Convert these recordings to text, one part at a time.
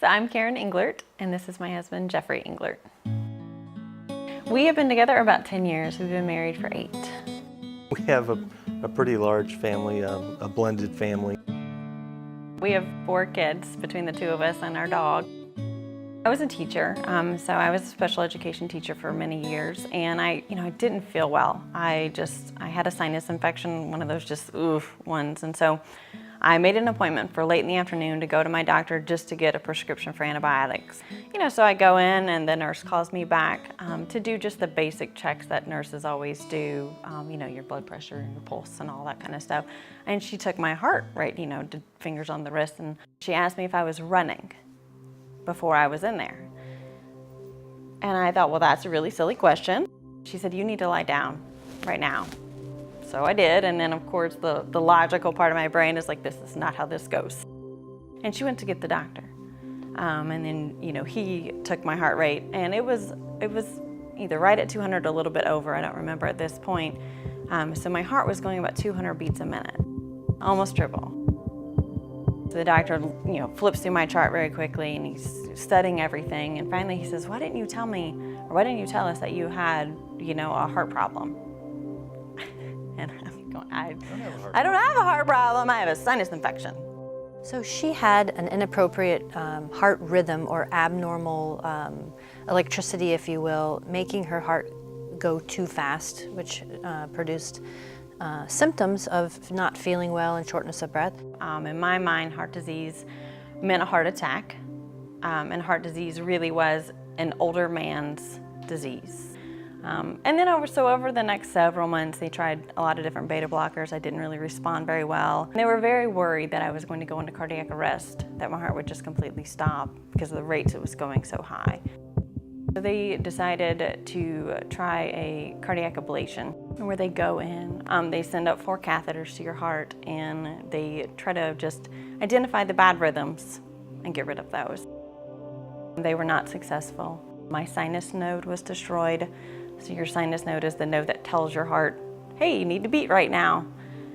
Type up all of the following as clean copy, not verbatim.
So I'm Karen Englert, and this is my husband, Jeffrey Englert. We have been together about 10 years. We've been married for 8. We have a pretty large family, a blended family. We have 4 kids between the 2 of us and our dog. I was a teacher, so I was a special education teacher for many years, and I didn't feel well. I had a sinus infection, one of those just ones, and so I made an appointment for late in the afternoon to go to my doctor just to get a prescription for antibiotics. So I go in and the nurse calls me back to do just the basic checks that nurses always do, your blood pressure and your pulse and all that kind of stuff. And she took my heart rate, did fingers on the wrist, and she asked me if I was running before I was in there. And I thought, well, that's a really silly question. She said, you need to lie down right now. So I did, and then of course the logical part of my brain is like, this is not how this goes. And she went to get the doctor. And then, he took my heart rate, and it was either right at 200 or a little bit over, I don't remember at this point. So my heart was going about 200 beats a minute, almost triple. So the doctor, flips through my chart very quickly, and he's studying everything, and finally he says, why didn't you tell us that you had, a heart problem? And I'm going, I don't have a heart problem, I have a sinus infection. So she had an inappropriate heart rhythm, or abnormal electricity, if you will, making her heart go too fast, which produced symptoms of not feeling well and shortness of breath. In my mind, heart disease meant a heart attack, and heart disease really was an older man's disease. And then over the next several months, they tried a lot of different beta blockers. I didn't really respond very well. They were very worried that I was going to go into cardiac arrest, that my heart would just completely stop because of the rates it was going so high. So they decided to try a cardiac ablation, where they go in, they send up 4 catheters to your heart, and they try to just identify the bad rhythms and get rid of those. They were not successful. My sinus node was destroyed. So your sinus node is the node that tells your heart, hey, you need to beat right now,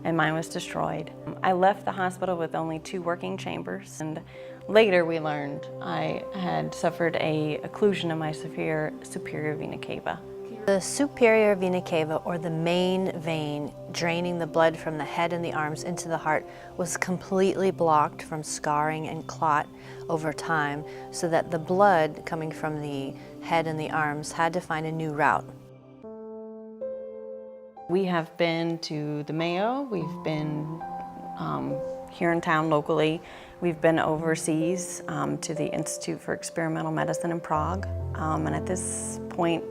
and mine was destroyed. I left the hospital with only 2 working chambers, and later we learned I had suffered a occlusion of my superior vena cava. The superior vena cava, or the main vein draining the blood from the head and the arms into the heart, was completely blocked from scarring and clot over time, so that the blood coming from the head and the arms had to find a new route. We have been to the Mayo, we've been here in town locally, we've been overseas to the Institute for Experimental Medicine in Prague, and at this point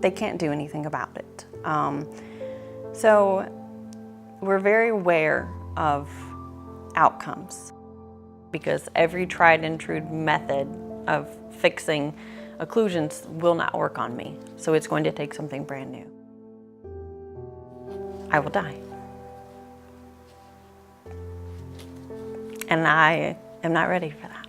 they can't do anything about it. So we're very aware of outcomes, because every tried and true method of fixing occlusions will not work on me, so it's going to take something brand new. I will die. And I am not ready for that.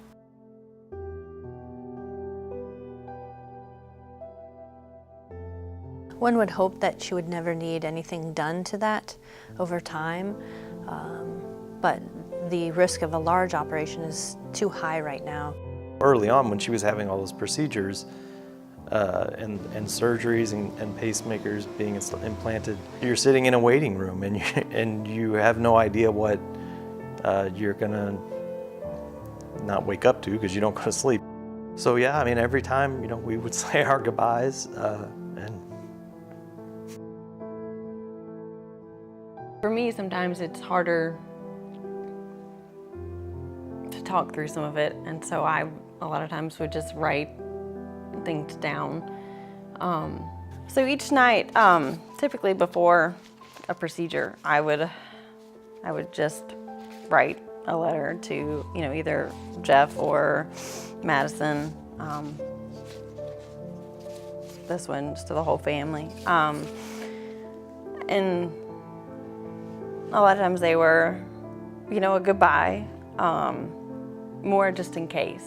One would hope that she would never need anything done to that over time, but the risk of a large operation is too high right now. Early on, when she was having all those procedures and surgeries and pacemakers being implanted, you're sitting in a waiting room, and you have no idea what you're gonna not wake up to, because you don't go to sleep. So yeah, every time we would say our goodbyes, and for me, sometimes it's harder to talk through some of it, and so I a lot of times would just write things down. So each night, typically before a procedure, I would just write a letter to either Jeff or Madison. This one's to the whole family, and a lot of times they were, a goodbye, more just in case,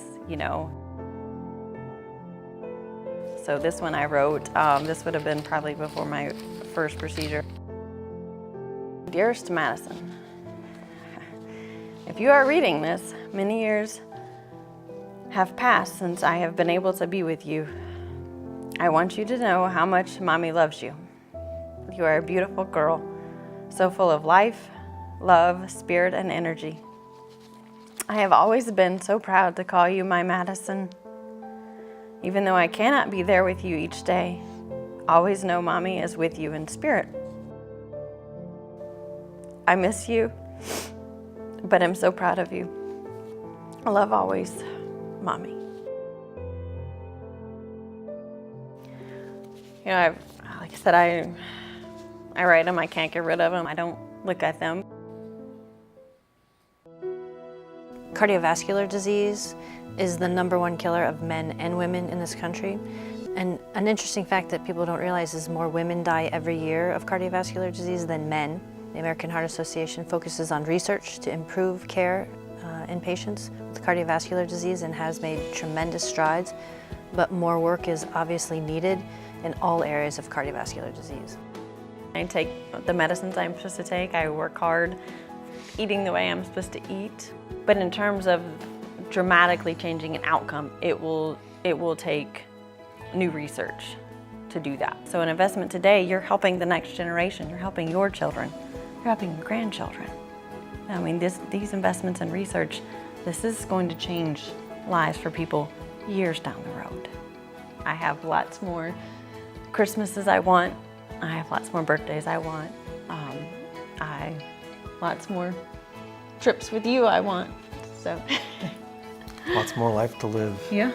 So this one I wrote, this would have been probably before my first procedure. Dearest Madison, if you are reading this many years have passed since I have been able to be with you. I want you to know how much Mommy loves you. You are a beautiful girl, so full of life, love, spirit, and energy. I have always been so proud to call you my Madison. Even though I cannot be there with you each day, always know Mommy is with you in spirit. I miss you, but I'm so proud of you. I love always, Mommy. You know, like I said, I write them, I can't get rid of them, I don't look at them. Cardiovascular disease is the #1 killer of men and women in this country. And an interesting fact that people don't realize is more women die every year of cardiovascular disease than men. The American Heart Association focuses on research to improve care in patients with cardiovascular disease and has made tremendous strides, but more work is obviously needed in all areas of cardiovascular disease. I take the medicines I'm supposed to take, I work hard, eating the way I'm supposed to eat. But in terms of dramatically changing an outcome, it will take new research to do that. So an investment today, you're helping the next generation, you're helping your children, you're helping your grandchildren. I mean, these investments in research, this is going to change lives for people years down the road. I have lots more Christmases I want, I have lots more birthdays I want, lots more trips with you I want, so. Lots more life to live. Yeah.